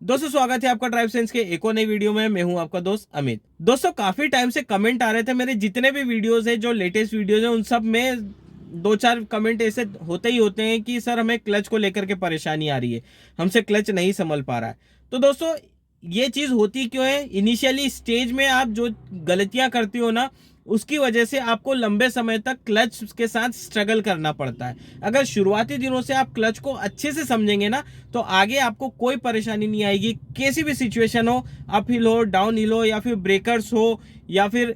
दोस्तों स्वागत है आपका ड्राइव सेंस के एक और नई वीडियो में। मैं हूं आपका दोस्त अमित। दोस्तों काफी टाइम से कमेंट आ रहे थे मेरे जितने भी वीडियोस है, जो लेटेस्ट वीडियोस है, उन सब में दो चार कमेंट ऐसे होते ही होते हैं कि सर हमें क्लच को लेकर के परेशानी आ रही है, हमसे क्लच नहीं संभल पा रहा है। तो दोस्तों ये चीज होती क्यों है? इनिशियली स्टेज में आप जो गलतियां करती हो ना, उसकी वजह से आपको लंबे समय तक क्लच के साथ स्ट्रगल करना पड़ता है। अगर शुरुआती दिनों से आप क्लच को अच्छे से समझेंगे ना, तो आगे आपको कोई परेशानी नहीं आएगी। कैसी भी सिचुएशन हो, अप हिल हो, डाउन हिल हो, या फिर ब्रेकर्स हो, या फिर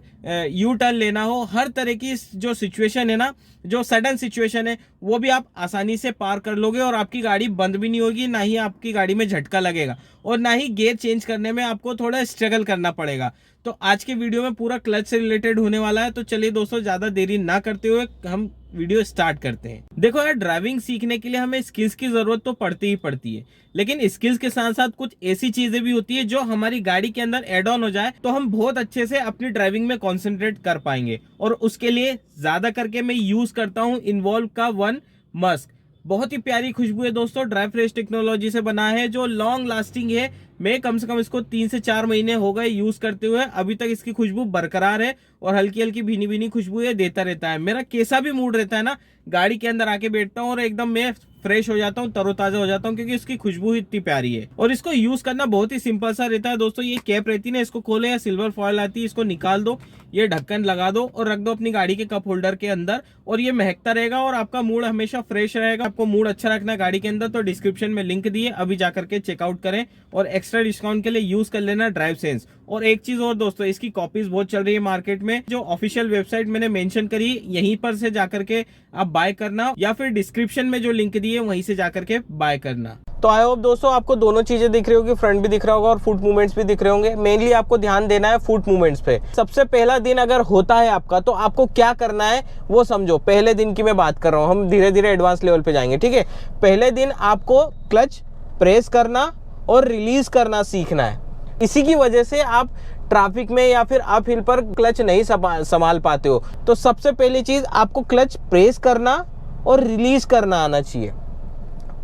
यू टर्न लेना हो, हर तरह की जो सिचुएशन है ना, जो सडन सिचुएशन है, वो भी आप आसानी से पार कर लोगे और आपकी गाड़ी बंद भी नहीं होगी, ना ही आपकी गाड़ी में झटका लगेगा और ना ही गियर चेंज करने में आपको थोड़ा स्ट्रगल करना पड़ेगा। तो आज के वीडियो में पूरा क्लच से रिलेटेड होने वाला है। तो चलिए दोस्तों, ज्यादा देरी ना करते हुए हम वीडियो स्टार्ट करते हैं। देखो यार, ड्राइविंग सीखने के लिए हमें स्किल्स की जरूरत तो पड़ती ही पड़ती है, लेकिन स्किल्स के साथ साथ कुछ ऐसी चीजें भी होती है जो हमारी गाड़ी के अंदर एड ऑन हो जाए तो हम बहुत अच्छे से अपनी ड्राइविंग में कॉन्सेंट्रेट कर पाएंगे। और उसके लिए ज्यादा करके मैं यूज करता हूँ इन्वॉल्व का वन मस्क। बहुत ही प्यारी खुशबू है दोस्तों, ड्राई फ्रेश टेक्नोलॉजी से बना है, जो लॉन्ग लास्टिंग है। मैं कम से कम इसको 3 से 4 महीने हो गए यूज करते हुए, अभी तक इसकी खुशबू बरकरार है और हल्की हल्की भीनी भीनी खुशबू ये देता रहता है। मेरा कैसा भी मूड रहता है ना, गाड़ी के अंदर आके बैठता हूँ और एकदम मैं फ्रेश हो जाता हूँ, तरोताजा हो जाता हूँ, क्योंकि इसकी खुशबू इतनी प्यारी है। और इसको यूज करना बहुत ही सिंपल सा रहता है दोस्तों। ये कैप रहती है ना, इसको खोले, या सिल्वर फॉयल आती है, इसको निकाल दो, ये ढक्कन लगा दो और रख दो अपनी गाड़ी के कप होल्डर के अंदर, और ये महकता रहेगा और आपका मूड हमेशा फ्रेश रहेगा। आपको मूड अच्छा रखना है गाड़ी के अंदर, तो डिस्क्रिप्शन में लिंक दिए, अभी जाकर के चेकआउट करें और एक्स्ट्रा डिस्काउंट के लिए यूज कर लेना ड्राइव सेंस। और एक चीज और दोस्तों, इसकी कॉपीज बहुत चल रही है मार्केट में। जो ऑफिशियल वेबसाइट मैंने मेंशन करी, यहीं पर से जाकर के आप बाय करना, या फिर डिस्क्रिप्शन में जो लिंक दी है वहीं से जाकर के बाय करना। तो आई होप दोस्तों आपको दोनों चीजें दिख रही होगी, फ्रंट भी दिख रहा होगा और फुट मूवमेंट्स भी दिख रहे होंगे। मेनली आपको ध्यान देना है फुट मूवमेंट्स पे। सबसे पहला दिन अगर होता है आपका, तो आपको क्या करना है वो समझो। पहले दिन की मैं बात कर रहा हूँ, हम धीरे धीरे एडवांस लेवल पे जाएंगे, ठीक है। पहले दिन आपको क्लच प्रेस करना और रिलीज करना सीखना है। इसी की वजह से आप ट्रैफिक में या फिर अप हिल पर क्लच नहीं संभाल पाते हो। तो सबसे पहली चीज, आपको क्लच प्रेस करना और रिलीज करना आना चाहिए।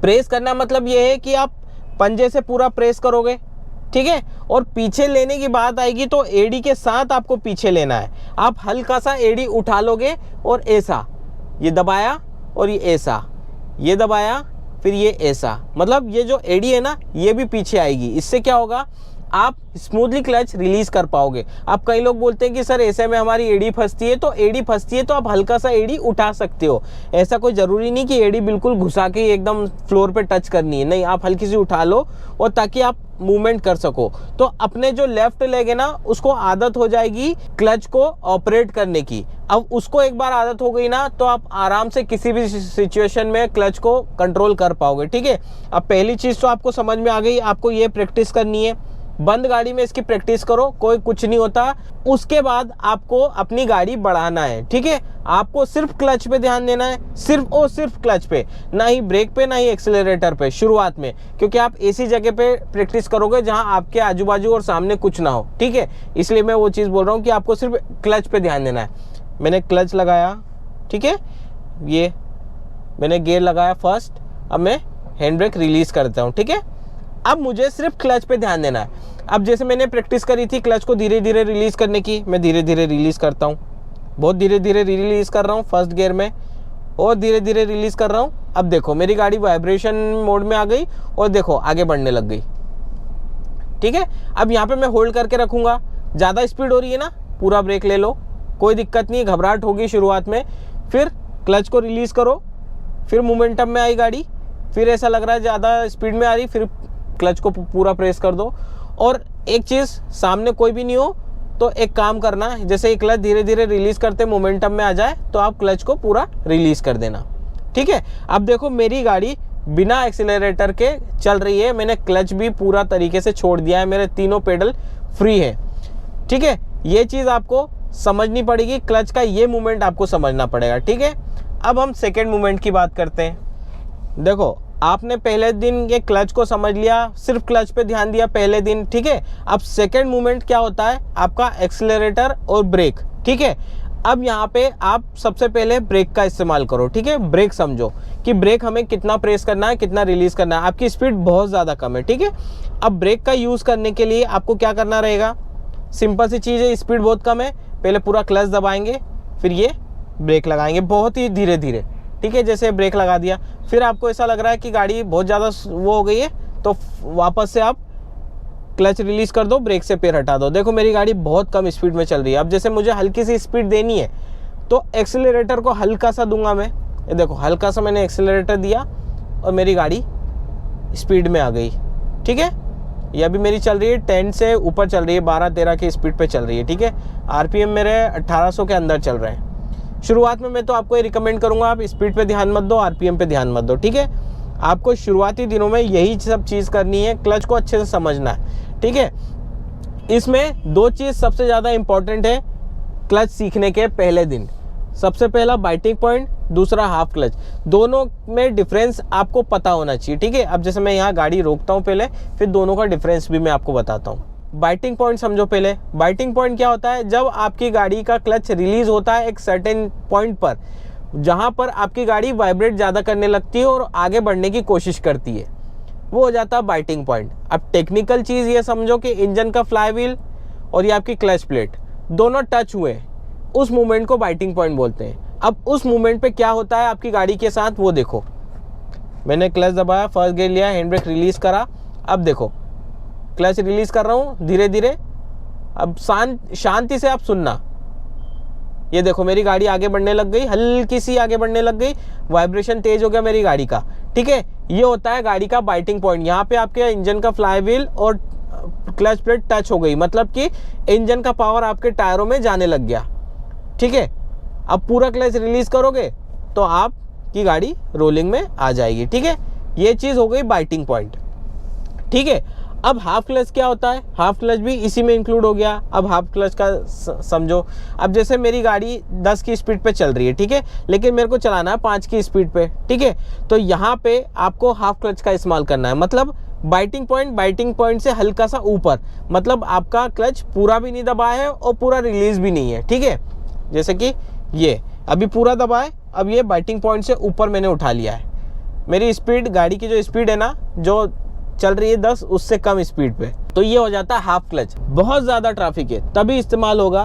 प्रेस करना मतलब ये है कि आप पंजे से पूरा प्रेस करोगे, ठीक है, और पीछे लेने की बात आएगी तो एडी के साथ आपको पीछे लेना है। आप हल्का सा एडी उठा लोगे और ऐसा, ये दबाया और ये ऐसा, ये दबाया फिर ये ऐसा, मतलब ये जो एडी है ना, ये भी पीछे आएगी। इससे क्या होगा, आप स्मूथली क्लच रिलीज कर पाओगे। अब कई लोग बोलते हैं कि सर ऐसे में हमारी एडी फंसती है, तो एडी फंसती है तो आप हल्का सा एडी उठा सकते हो। ऐसा कोई जरूरी नहीं कि एडी बिल्कुल घुसा के एकदम फ्लोर पे टच करनी है, नहीं, आप हल्की सी उठा लो और ताकि आप मूवमेंट कर सको। तो अपने जो लेफ्ट लेग है ना, उसको आदत हो जाएगी क्लच को ऑपरेट करने की। अब उसको एक बार आदत हो गई ना, तो आप आराम से किसी भी सिचुएशन में क्लच को कंट्रोल कर पाओगे, ठीक है। अब पहली चीज तो आपको समझ में आ गई, आपको ये प्रैक्टिस करनी है। बंद गाड़ी में इसकी प्रैक्टिस करो, कोई कुछ नहीं होता। उसके बाद आपको अपनी गाड़ी बढ़ाना है, ठीक है। आपको सिर्फ क्लच पे ध्यान देना है, सिर्फ और सिर्फ क्लच पे, ना ही ब्रेक पे ना ही एक्सीलरेटर पे शुरुआत में, क्योंकि आप ऐसी जगह पे प्रैक्टिस करोगे जहां आपके आजू बाजू और सामने कुछ ना हो, ठीक है। इसलिए मैं वो चीज़ बोल रहा हूँ कि आपको सिर्फ क्लच पे ध्यान देना है। मैंने क्लच लगाया, ठीक है, ये मैंने गियर लगाया फर्स्ट, अब मैं हैंड ब्रेक रिलीज करता हूँ, ठीक है। अब मुझे सिर्फ क्लच पे ध्यान देना है। अब जैसे मैंने प्रैक्टिस करी थी क्लच को धीरे धीरे रिलीज करने की, मैं धीरे धीरे रिलीज करता हूँ, बहुत धीरे धीरे रिलीज कर रहा हूँ फर्स्ट गियर में, और धीरे धीरे रिलीज कर रहा हूँ। अब देखो मेरी गाड़ी वाइब्रेशन मोड में आ गई और देखो आगे बढ़ने लग गई, ठीक है। अब यहाँ पे मैं होल्ड करके रखूंगा। ज़्यादा स्पीड हो रही है ना, पूरा ब्रेक ले लो, कोई दिक्कत नहीं, घबराहट होगी शुरुआत में। फिर क्लच को रिलीज करो, फिर मोमेंटम में आई गाड़ी, फिर ऐसा लग रहा है ज़्यादा स्पीड में आ रही, फिर क्लच को पूरा प्रेस कर दो। और एक चीज़, सामने कोई भी नहीं हो तो एक काम करना, जैसे ही क्लच धीरे धीरे रिलीज करते मोमेंटम में आ जाए तो आप क्लच को पूरा रिलीज कर देना, ठीक है। अब देखो मेरी गाड़ी बिना एक्सीलरेटर के चल रही है, मैंने क्लच भी पूरा तरीके से छोड़ दिया है, मेरे तीनों पेडल फ्री है, ठीक है। ये चीज़ आपको समझनी पड़ेगी, क्लच का ये मूवमेंट आपको समझना पड़ेगा, ठीक है। अब हम सेकेंड मूवमेंट की बात करते हैं। देखो आपने पहले दिन ये क्लच को समझ लिया, सिर्फ क्लच पे ध्यान दिया पहले दिन, ठीक है। अब सेकेंड मूवमेंट क्या होता है, आपका एक्सीलरेटर और ब्रेक, ठीक है। अब यहाँ पे आप सबसे पहले ब्रेक का इस्तेमाल करो, ठीक है। ब्रेक समझो कि ब्रेक हमें कितना प्रेस करना है, कितना रिलीज करना है। आपकी स्पीड बहुत ज़्यादा कम है, ठीक है। अब ब्रेक का यूज़ करने के लिए आपको क्या करना रहेगा, सिंपल सी चीज़ है, स्पीड बहुत कम है, पहले पूरा क्लच दबाएंगे, फिर ये ब्रेक लगाएंगे बहुत ही धीरे धीरे, ठीक है। जैसे ब्रेक लगा दिया, फिर आपको ऐसा लग रहा है कि गाड़ी बहुत ज़्यादा वो हो गई है, तो वापस से आप क्लच रिलीज़ कर दो, ब्रेक से पैर हटा दो। देखो मेरी गाड़ी बहुत कम स्पीड में चल रही है। अब जैसे मुझे हल्की सी स्पीड देनी है तो एक्सीलरेटर को हल्का सा दूंगा मैं, ये देखो हल्का सा मैंने एक्सीलरेटर दिया और मेरी गाड़ी स्पीड में आ गई, ठीक है। ये अभी मेरी चल रही है 10 से ऊपर चल रही है, 12-13 की स्पीड पे चल रही है, ठीक है। आरपीएम मेरे 1800 के अंदर चल रहे हैं। शुरुआत में मैं तो आपको ये रिकमेंड करूँगा, आप स्पीड पे ध्यान मत दो, आरपीएम पे ध्यान मत दो, ठीक है। आपको शुरुआती दिनों में यही सब चीज़ करनी है, क्लच को अच्छे से समझना है, ठीक है। इसमें दो चीज़ सबसे ज़्यादा इंपॉर्टेंट है क्लच सीखने के पहले दिन। सबसे पहला बाइटिंग पॉइंट, दूसरा हाफ क्लच, दोनों में डिफरेंस आपको पता होना चाहिए, ठीक है। अब जैसे मैं यहाँ गाड़ी रोकता हूँ पहले, फिर दोनों का डिफरेंस भी मैं आपको बताता हूँ। बाइटिंग पॉइंट समझो पहले। बाइटिंग पॉइंट क्या होता है, जब आपकी गाड़ी का क्लच रिलीज होता है एक सर्टेन पॉइंट पर, जहाँ पर आपकी गाड़ी वाइब्रेट ज़्यादा करने लगती है और आगे बढ़ने की कोशिश करती है, वो हो जाता है बाइटिंग पॉइंट। अब टेक्निकल चीज़ ये समझो कि इंजन का फ्लाईव्हील और ये आपकी क्लच प्लेट दोनों टच हुए, उस मूवमेंट को बाइटिंग पॉइंट बोलते हैं। अब उस मूवमेंट पे क्या होता है आपकी गाड़ी के साथ, वो देखो। मैंने क्लच दबाया, फर्स्ट गियर लिया, हैंड ब्रेक रिलीज़ करा, अब देखो क्लच रिलीज़ कर रहा हूँ धीरे धीरे। अब शांति से आप सुनना, ये देखो मेरी गाड़ी आगे बढ़ने लग गई, हल्की सी आगे बढ़ने लग गई, वाइब्रेशन तेज हो गया मेरी गाड़ी का, ठीक है। ये होता है गाड़ी का बाइटिंग पॉइंट। यहाँ पे आपके इंजन का फ्लाईव्हील और क्लच प्लेट टच हो गई, मतलब कि इंजन का पावर आपके टायरों में जाने लग गया, ठीक है। अब पूरा क्लच रिलीज करोगे तो आपकी गाड़ी रोलिंग में आ जाएगी, ठीक है। ये चीज़ हो गई बाइटिंग पॉइंट, ठीक है। अब हाफ क्लच क्या होता है, हाफ क्लच भी इसी में इंक्लूड हो गया। अब हाफ क्लच का समझो, अब जैसे मेरी गाड़ी 10 की स्पीड पे चल रही है, ठीक है, लेकिन मेरे को चलाना है 5 की स्पीड पे, ठीक है। तो यहाँ पे आपको हाफ क्लच का इस्तेमाल करना है, मतलब बाइटिंग पॉइंट से हल्का सा ऊपर, मतलब आपका क्लच पूरा भी नहीं दबाया है और पूरा रिलीज भी नहीं है, ठीक है। जैसे कि ये अभी पूरा दबाए, अब ये बाइटिंग पॉइंट से ऊपर मैंने उठा लिया है। मेरी स्पीड, गाड़ी की जो स्पीड है ना, जो चल रही है 10, उससे कम स्पीड पे, तो ये हो जाता है हाफ क्लच। बहुत ज़्यादा ट्रैफिक है तभी इस्तेमाल होगा,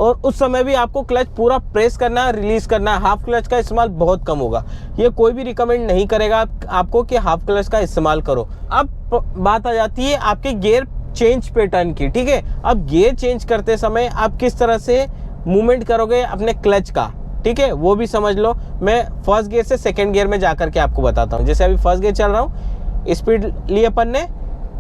और उस समय भी आपको क्लच पूरा प्रेस करना है, रिलीज करना है। हाफ क्लच का इस्तेमाल बहुत कम होगा, ये कोई भी रिकमेंड नहीं करेगा आपको कि हाफ क्लच का इस्तेमाल करो। अब बात आ जाती है आपके गियर चेंज पैटर्न की, ठीक है। अब गियर चेंज करते समय आप किस तरह से मूवमेंट करोगे अपने क्लच का, ठीक है, वो भी समझ लो। मैं फर्स्ट गियर से सेकंड गियर में जाकर के आपको बताता हूँ। जैसे अभी फर्स्ट गियर चल रहा हूँ, स्पीड ली अपन ने,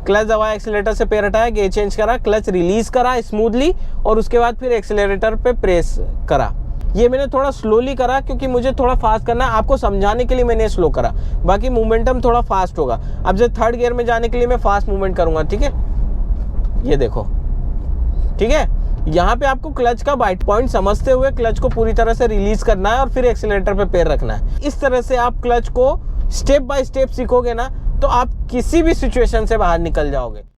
क्लच दबाया, एक्सीलरेटर से पैर हटाया, गियर चेंज करा, क्लच रिलीज करा स्मूथली, और उसके बाद फिर एक्सीलरेटर पे प्रेस करा। ये मैंने थोड़ा स्लोली करा क्योंकि मुझे थोड़ा फास्ट करना है, आपको समझाने के लिए मैंने स्लो करा, बाकी मोमेंटम थोड़ा फास्ट होगा। अब जब थर्ड गियर में जाने के लिए मैं फास्ट मूवमेंट करूँगा, ठीक है, ये देखो, ठीक है। यहाँ पे आपको क्लच का बाइट पॉइंट समझते हुए क्लच को पूरी तरह से रिलीज करना है और फिर एक्सीलरेटर पे पैर रखना है। इस तरह से आप क्लच को स्टेप बाय स्टेप सीखोगे ना, तो आप किसी भी सिचुएशन से बाहर निकल जाओगे।